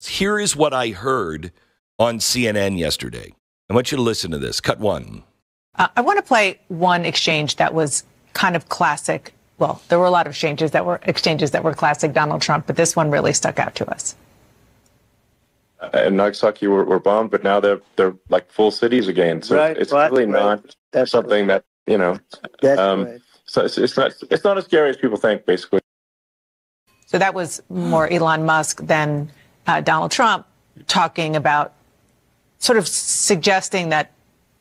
Here is what I heard on CNN yesterday. I want you to listen to this. Cut one. I want to play one exchange that was kind of classic. Well, there were a lot of exchanges that were classic Donald Trump, but this one really stuck out to us. And Nagasaki were bombed, but now they're like full cities again. So right, it's really not something that, you know. So it's not as scary as people think, basically. So that was more Elon Musk than Donald Trump talking about, sort of suggesting that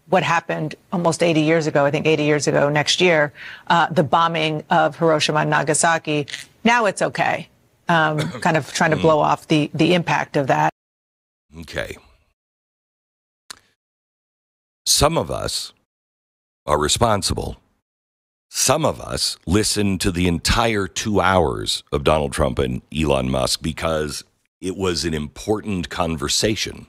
what happened almost 80 years ago, I think 80 years ago next year, the bombing of Hiroshima and Nagasaki, now it's okay. Kind of trying to blow off the impact of that. Okay. Some of us are responsible. Some of us listened to the entire 2 hours of Donald Trump and Elon Musk because it was an important conversation.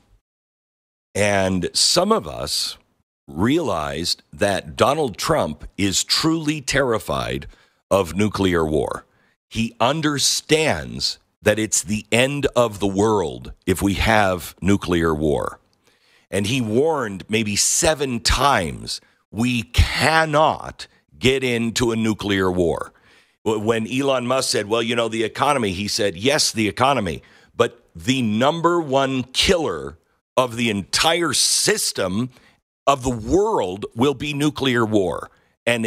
And some of us realized that Donald Trump is truly terrified of nuclear war. He understands that it's the end of the world if we have nuclear war. And he warned maybe 7 times we cannot get into a nuclear war. When Elon Musk said, well, you know, the economy, he said, yes, the economy, but the number one killer of the entire system of the world will be nuclear war. And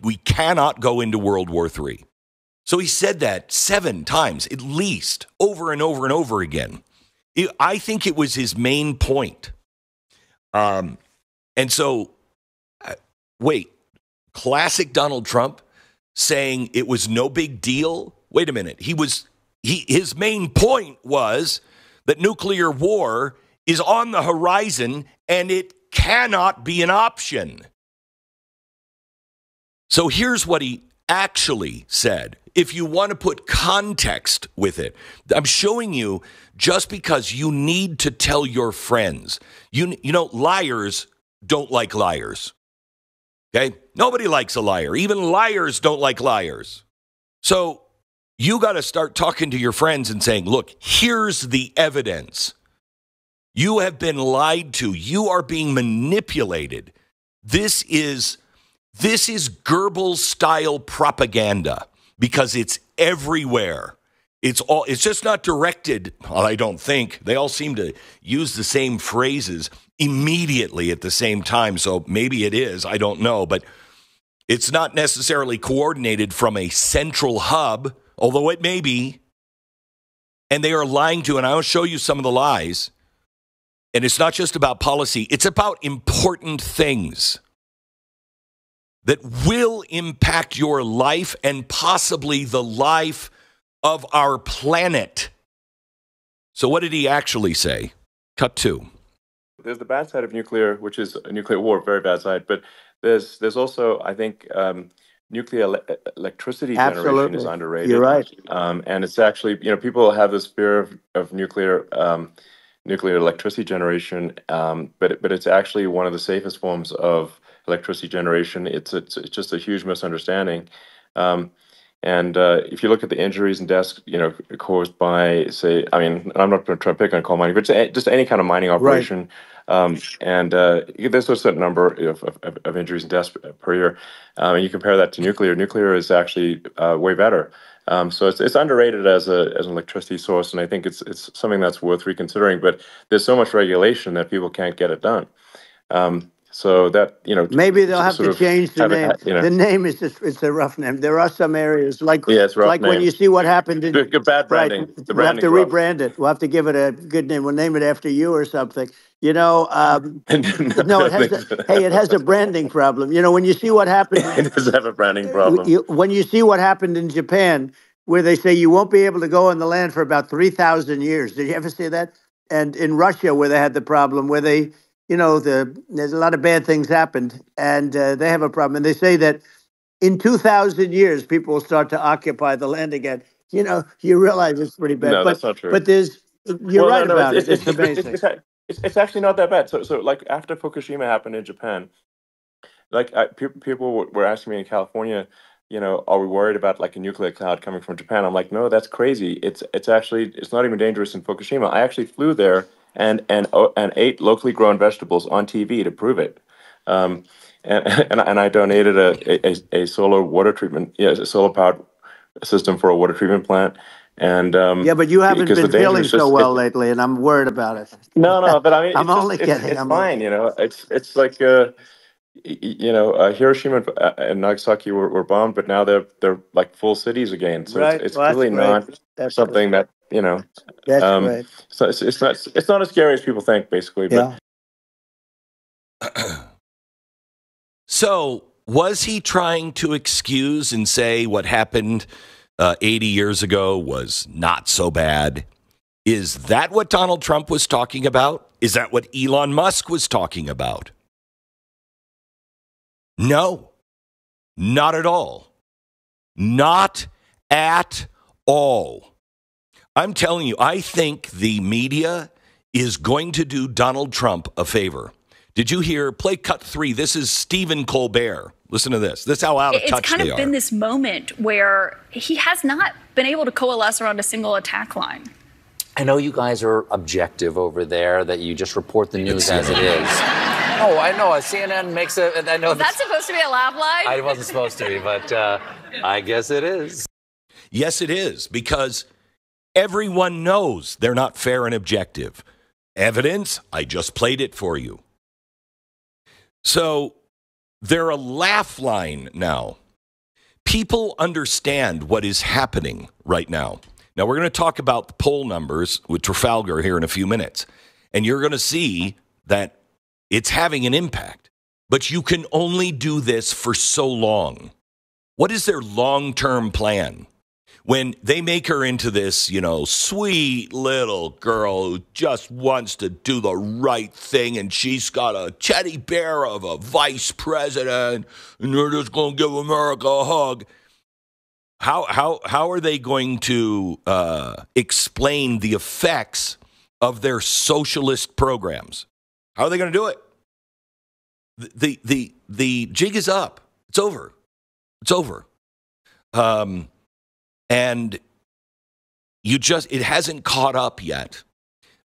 we cannot go into World War III. So he said that 7 times, at least, over and over and over again. I think it was his main point. And so, wait, classic Donald Trump saying it was no big deal? Wait a minute. His main point was that nuclear war is on the horizon and it cannot be an option. So here's what he actually said. If you want to put context with it, I'm showing you just because you need to tell your friends. You know, liars don't like liars. Okay? Nobody likes a liar. Even liars don't like liars. So you got to start talking to your friends and saying, look, here's the evidence. You have been lied to. You are being manipulated. This is Goebbels-style propaganda because it's everywhere. It's just not directed. Well, I don't think. They all seem to use the same phrases immediately at the same time. So maybe it is. I don't know. But it's not necessarily coordinated from a central hub, although it may be. And they are lying to, and I'll show you some of the lies. And it's not just about policy. It's about important things that will impact your life and possibly the life of our planet. So what did he actually say? Cut 2. There's the bad side of nuclear, which is a nuclear war, very bad side. But there's also, I think, nuclear electricity generation is underrated. You're right. And it's actually, you know, people have this fear of nuclear electricity generation, but it's actually one of the safest forms of electricity generation. It's just a huge misunderstanding. And if you look at the injuries and deaths, you know, caused by, say, I mean, I'm not going to try to pick on coal mining, but just any kind of mining operation. And there's a certain number of injuries and deaths per year. And you compare that to nuclear. Nuclear is actually way better. So it's underrated as an electricity source, and I think it's something that's worth reconsidering. But there's so much regulation that people can't get it done. So that, you know, maybe they'll have to change the name. The name is just—it's a rough name. There are some areas like when you see what happened in bad branding. Right, we'll have to rebrand it. We'll have to give it a good name. We'll name it after you or something. You know, no, it has a branding problem. You know, when you see what happened, it does have a branding problem. When you see what happened in Japan, where they say you won't be able to go on the land for about 3,000 years. Did you ever see that? And in Russia, where they had the problem, where they, you know, there's a lot of bad things happened, and they have a problem. And they say that in 2,000 years, people will start to occupy the land again. You know, you realize it's pretty bad. No, that's not true. But you're right about it. It's amazing. It's actually not that bad. So like after Fukushima happened in Japan, like people were asking me in California, are we worried about like a nuclear cloud coming from Japan? I'm like, no, that's crazy. It's actually, it's not even dangerous in Fukushima. I actually flew there and ate locally grown vegetables on TV to prove it. And I donated a solar water treatment, a solar powered system for a water treatment plant. And yeah, but you haven't because been the danger feeling is just, so well lately, and I'm worried about it. no, but I mean, I'm it's only just, kidding. it's I'm fine, it's like, Hiroshima and Nagasaki were bombed, but now they're like full cities again. So right. it's Well, that's really great. not That's something great. that That's um, great. so it's not as scary as people think, basically. But Yeah. So, was he trying to excuse and say what happened 80 years ago was not so bad? Is that what Donald Trump was talking about? Is that what Elon Musk was talking about? No, not at all. Not at all. I'm telling you, I think the media is going to do Donald Trump a favor. Did you hear? Play cut 3. This is Stephen Colbert. Listen to this. This is how out of touch they are. It's kind of been this moment where he has not been able to coalesce around a single attack line. I know you guys are objective over there, that you just report the news as it is. Oh, I know. CNN makes a... I know. Is that supposed to be a laugh line? I wasn't supposed to be, but I guess it is. Yes, it is, because everyone knows they're not fair and objective. Evidence, I just played it for you. So they're a laugh line now. People understand what is happening right now. Now, we're going to talk about the poll numbers with Trafalgar here in a few minutes, and you're going to see that it's having an impact. But you can only do this for so long. What is their long-term plan? When they make her into this, sweet little girl who just wants to do the right thing, and she's got a teddy bear of a vice president, and they're just going to give America a hug. How are they going to explain the effects of their socialist programs? How are they going to do it? The jig is up. It's over. It's over. And it hasn't caught up yet.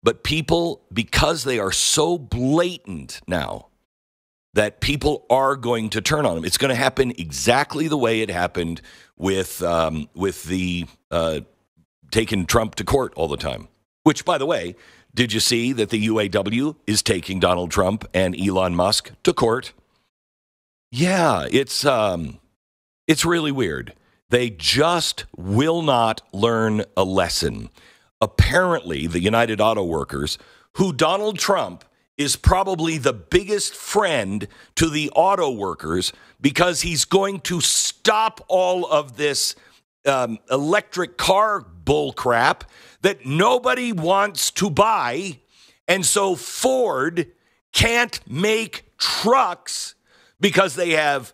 But people, because they are so blatant now, that people are going to turn on them. It's going to happen exactly the way it happened with the taking Trump to court all the time. Which, by the way, did you see that the UAW is taking Donald Trump and Elon Musk to court? Yeah, it's really weird. They just will not learn a lesson. Apparently, the United Auto Workers, who Donald Trump is probably the biggest friend to the auto workers, because he's going to stop all of this electric car bull crap that nobody wants to buy. And so Ford can't make trucks because they have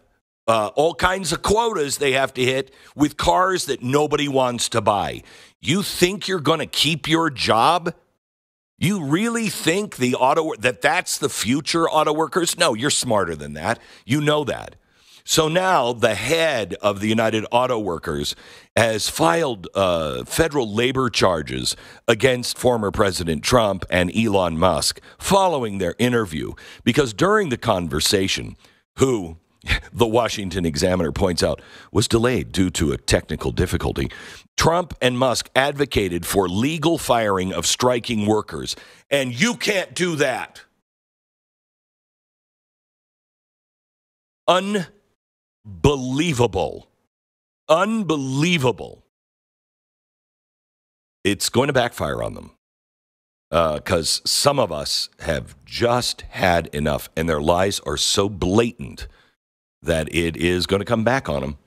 all kinds of quotas they have to hit with cars that nobody wants to buy. You think you're going to keep your job? You really think that's the future auto workers? No, you're smarter than that. You know that. So now the head of the United Auto Workers has filed federal labor charges against former President Trump and Elon Musk following their interview, because during the conversation, who the Washington Examiner points out was delayed due to a technical difficulty, Trump and Musk advocated for legal firing of striking workers. And you can't do that. Unbelievable. Unbelievable. It's going to backfire on them. Because some of us have just had enough, and their lies are so blatant that it is going to come back on them.